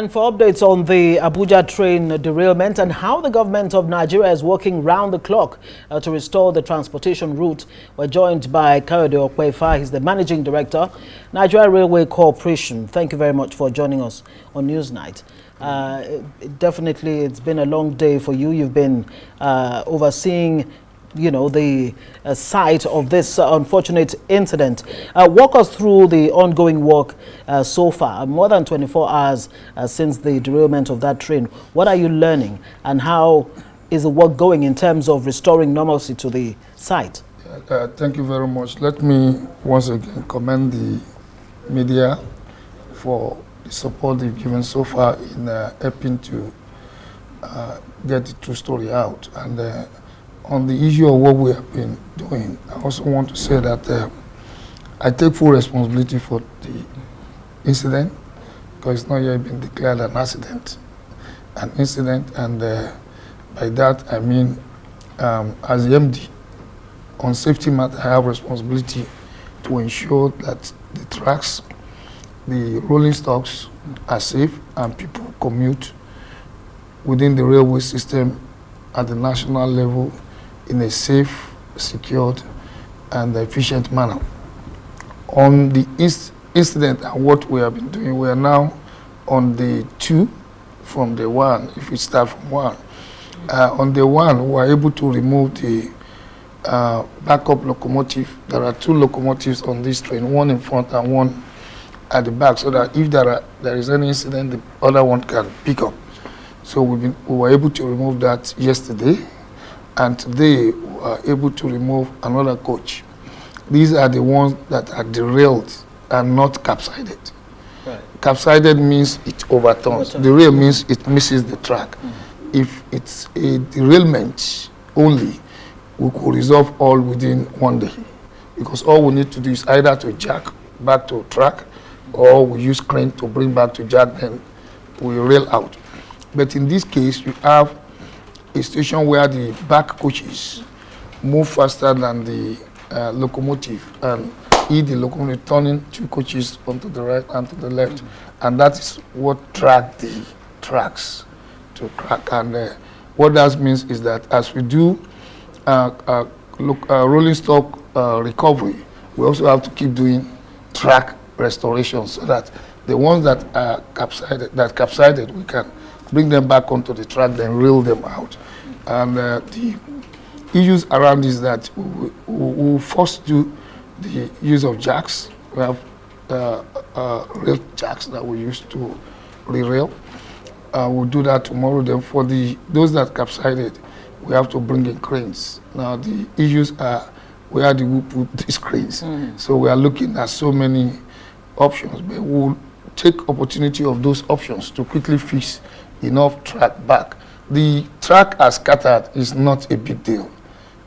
And for updates on the Abuja train derailment and how the government of Nigeria is working round the clock to restore the transportation route, we're joined by Opeifa. He's the Managing Director, Nigeria Railway Corporation. Thank you very much for joining us on Newsnight. Definitely, it's been a long day for you. You've been overseeing the site of this unfortunate incident. Walk us through the ongoing work so far. More than 24 hours since the derailment of that train. What are you learning, and how is the work going in terms of restoring normalcy to the site? Thank you very much. Let me once again commend the media for the support they've given so far in helping to get the true story out. And on the issue of what we have been doing, I also want to say that I take full responsibility for the incident, because it's not yet been declared an accident, an incident, and by that I mean as the MD on safety matter, I have responsibility to ensure that the tracks, the rolling stocks are safe and people commute within the railway system at the national level in a safe, secured, and efficient manner. On the incident and what we have been doing, we are now on the 2 from the 1, if we start from 1. On the 1, we are able to remove the backup locomotive. There are 2 locomotives on this train, one in front and one at the back, so that if there is any incident, the other one can pick up. So we were able to remove that yesterday. And today, we are able to remove another coach. These are the ones that are derailed and not capsided. Right. Capsided means it overturns. Derail means it misses the track. If it's a derailment only, we could resolve all within 1 day. Because all we need to do is either to jack back to track, or we use crane to bring back to jack, then we rail out. But in this case, you have a station where the back coaches move faster than the locomotive, and the locomotive turning 2 coaches onto the right and to the left, and that is what dragged the tracks to crack. And what that means is that as we do rolling stock recovery, we also have to keep doing track restoration, so that the ones that are capsided, we can bring them back onto the track, then reel them out. And the issues around is that we will first do the use of jacks. We have rail jacks that we use to re-rail. We'll do that tomorrow. Then for those that capsided, we have to bring in cranes. Now the issues are where do we put these cranes? So we are looking at so many options, but we'll take opportunity of those options to quickly fix enough track back. The track as scattered is not a big deal.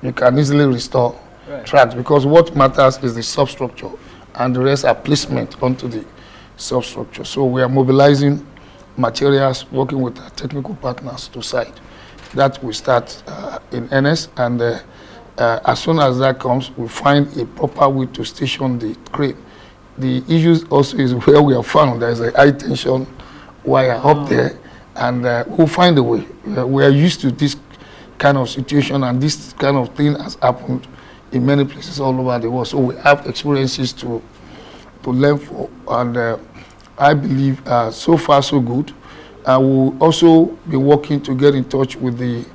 You can easily restore tracks, because what matters is the substructure, and the rest are placement onto the substructure. So we are mobilizing materials, working with our technical partners to site. That will start in earnest, and as soon as that comes, we'll find a proper way to station the crane. The issue also is where we have found there's a high tension wire up there, and we'll find a way. We are used to this kind of situation, and this kind of thing has happened in many places all over the world. So we have experiences to learn from, and I believe so far so good. We'll also be working to get in touch with the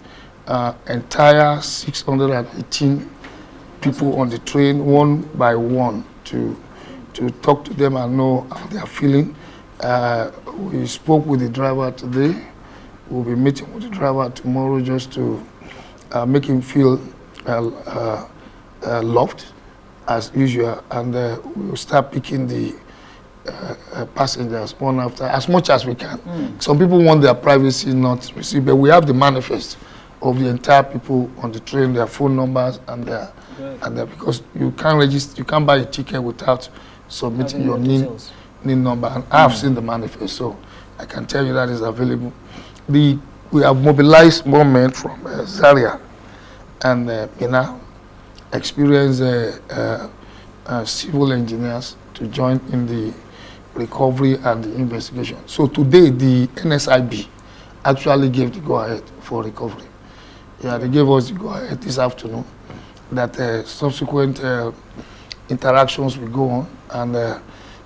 entire 618 people on the train, one by one, to talk to them and know how they are feeling. We spoke with the driver today. We'll be meeting with the driver tomorrow just to make him feel loved as usual, and we'll start picking the passengers one after, as much as we can. Some people want their privacy not received, but we have the manifest of the entire people on the train, their phone numbers, and their because you can't register, you can't buy a ticket without submitting your NIN number, and I've seen the manifest, so I can tell you that is available. We have mobilized more men from Zaria and Mina, experienced civil engineers to join in the recovery and the investigation. So today, the NSIB actually gave the go-ahead for recovery. Yeah, they gave us the go-ahead this afternoon that subsequent interactions will go on, and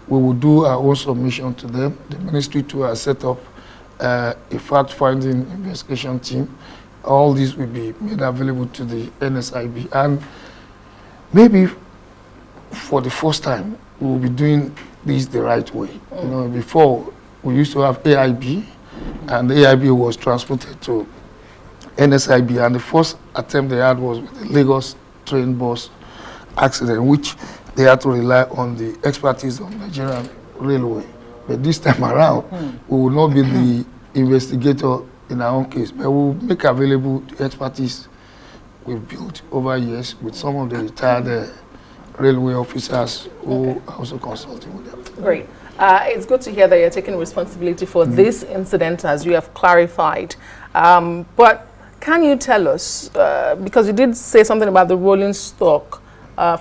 we will do our own submission to them. The ministry too has set up a fact-finding investigation team. All this will be made available to the NSIB, and maybe for the first time, we will be doing this the right way. You know, before we used to have AIB, and the AIB was transported to NSIB, and the first attempt they had was with the Lagos train bus accident, which they had to rely on the expertise of Nigerian Railway. But this time around, we will not be the investigator in our own case, but we will make available the expertise we've built over years with some of the retired railway officers who are also consulting with them. Great. It's good to hear that you're taking responsibility for this incident, as you have clarified. But can you tell us, because you did say something about the rolling stock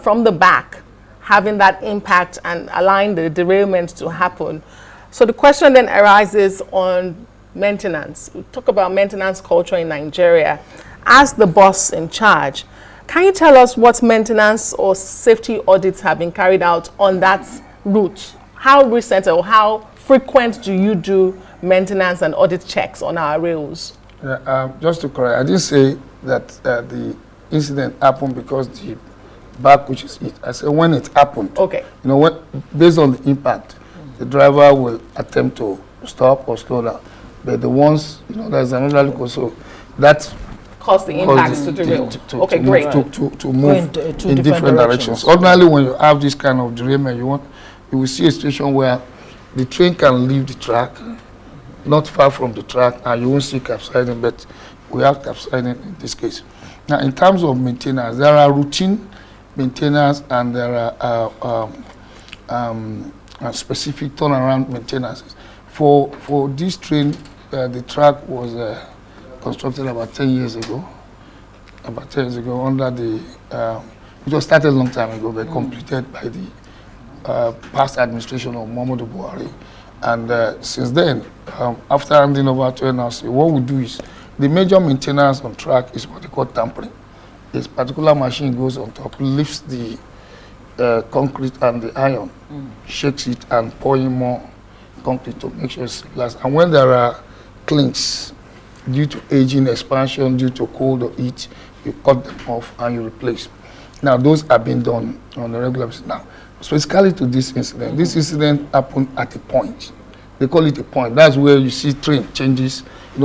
from the back having that impact and allowing the derailment to happen. So the question then arises on maintenance. We talk about maintenance culture in Nigeria. As the boss in charge, can you tell us what maintenance or safety audits have been carried out on that route? How recent or how frequent do you do maintenance and audit checks on our rails? Yeah, just to correct, I didn't say that the incident happened because the back, which is it. I said when it happened. Okay. You know what? Based on the impact, the driver will attempt to stop or slow down. But the ones, you know, there's another look also that cause the impacts to derail. Okay, great. To move in different directions. Ordinarily, when you have this kind of derailment, you will see a situation where the train can leave the track, not far from the track, and you won't see capsizing, but we have capsizing in this case. Now, in terms of maintenance, there are routine maintenance and there are specific turnaround maintenance. For this train, the track was constructed about 10 years ago. Under the, it was started a long time ago, but completed by the past administration of Muhammadu Buhari. And since then, after handing over to NRC, what we do is, the major maintenance on track is what they call tampering. This particular machine goes on top, lifts the concrete and the iron, shakes it and pour in more concrete to make sure it's stabilized. And when there are clinks due to aging, expansion, due to cold or heat, you cut them off and you replace. Now, those are being done on a regular basis. Now, specifically to this incident, this incident happened at a point. They call it a point. That's where you see train changes. You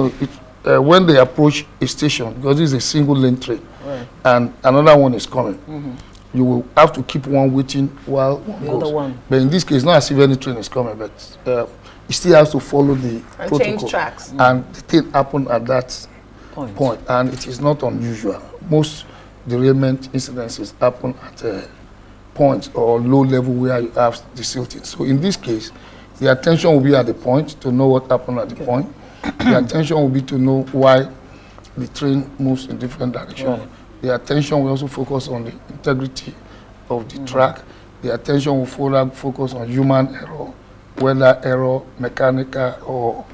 know, when they approach a station, because this is a single lane train, right, and another one is coming, you will have to keep one waiting while one goes. Other one. But in this case, not as if any train is coming, but it still has to follow the protocol. Change tracks. And the thing happened at that point. And it is not unusual. Most derailment incidences happen at points or low level where you have the silting. So in this case, the attention will be at the point to know what happened at the point. The attention will be to know why the train moves in different directions. Right. The attention will also focus on the integrity of the track. The attention will further focus on human error, whether error, mechanical, or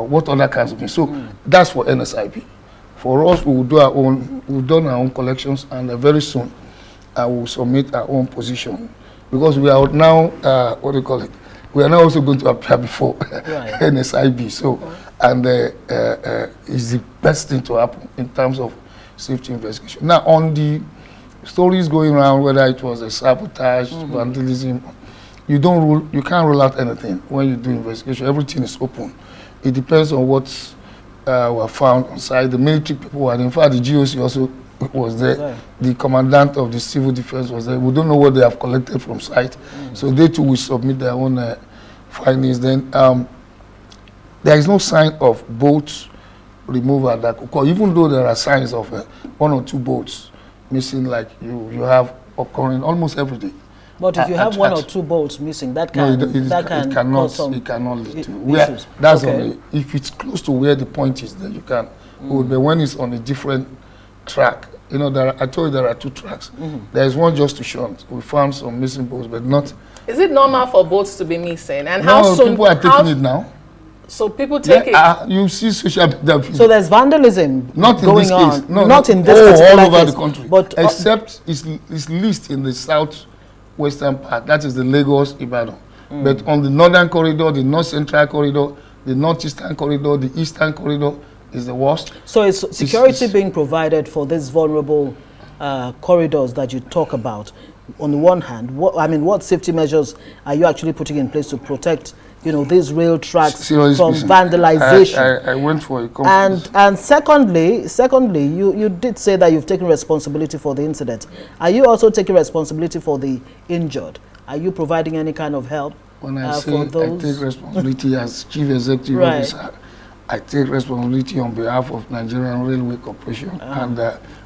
what other kinds of things. So that's for NSIB. For us, we will do our own. We've done our own collections, and very soon, we will submit our own position, because we are now what do you call it? We are now also going to appear before NSIB. So, and it's the best thing to happen in terms of safety investigation. Now, on the stories going around, whether it was a sabotage, vandalism, you can't rule out anything when you do investigation. Everything is open. It depends on what were found on site. The military people, and in fact, the GOC also was there. Right. The commandant of the civil defense was there. We don't know what they have collected from site, so they too will submit their own findings. Then there is no sign of boat removal that could occur, even though there are signs of one or two boats missing, like you have occurring almost every day. But if you have one or two bolts missing, that can it cannot lead to issues. That's only if it's close to where the point is, then you can. But when it's on a different track, you know, I told you there are two tracks. There is one just to shunt. We found some missing bolts, but not Is it normal for boats to be missing? And No, how soon? people are taking it now. So people take it. You see social media. So there's vandalism Not in going this case. on. No, not in this particular all over case, the country. but except it's least in the southwestern part. That is the Lagos Ibadan. But on the northern corridor, the north central corridor, the northeastern corridor, the eastern corridor is the worst. So is security being provided for these vulnerable corridors that you talk about? On the one hand, what safety measures are you actually putting in place to protect, these rail tracks from vandalization? I went for a conference. And secondly, you did say that you've taken responsibility for the incident. Are you also taking responsibility for the injured? Are you providing any kind of help? When I say I take responsibility as Chief Executive Officer, I take responsibility on behalf of Nigerian Railway Corporation, and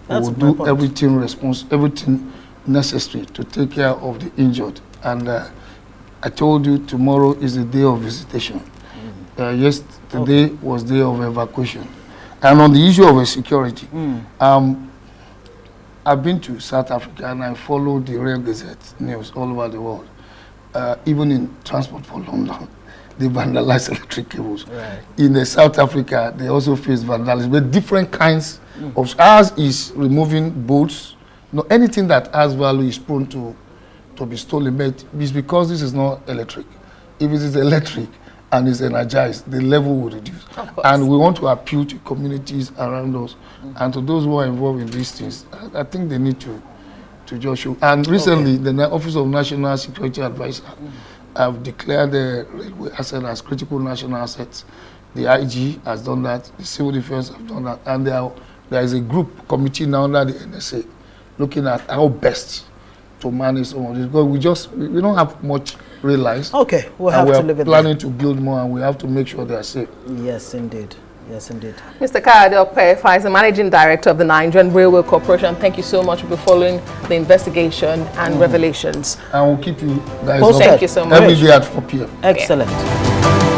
we will do everything necessary to take care of the injured. And I told you tomorrow is the day of visitation. Yesterday was day of evacuation. And on the issue of security, I've been to South Africa and I follow the Rail Gazette news all over the world. Even in Transport for London, they vandalize electric cables. Right. In South Africa, they also face vandalism, but different kinds of. Ours is removing boats. No, anything that has value is prone to be stolen, but it's because this is not electric. If it is electric and is energized, the level will reduce. And we want to appeal to communities around us and to those who are involved in these things. I think they need to just show. And recently, the Office of National Security Advisor have declared the railway asset as critical national assets. The IG has done that. The Civil Defense have done that. And there is a group committee now under the NSA looking at how best to manage some of this. Because we don't have much rail lines. Okay, we'll have to live in. We're planning to build more, and we have to make sure they are safe. Yes, indeed. Yes, indeed. Mr. Kayode Opeifa is the Managing Director of the Nigerian Railway Corporation. Thank you so much for following the investigation and revelations. And we'll keep you guys up. Thank you so much. Every day at 4 p.m. Excellent.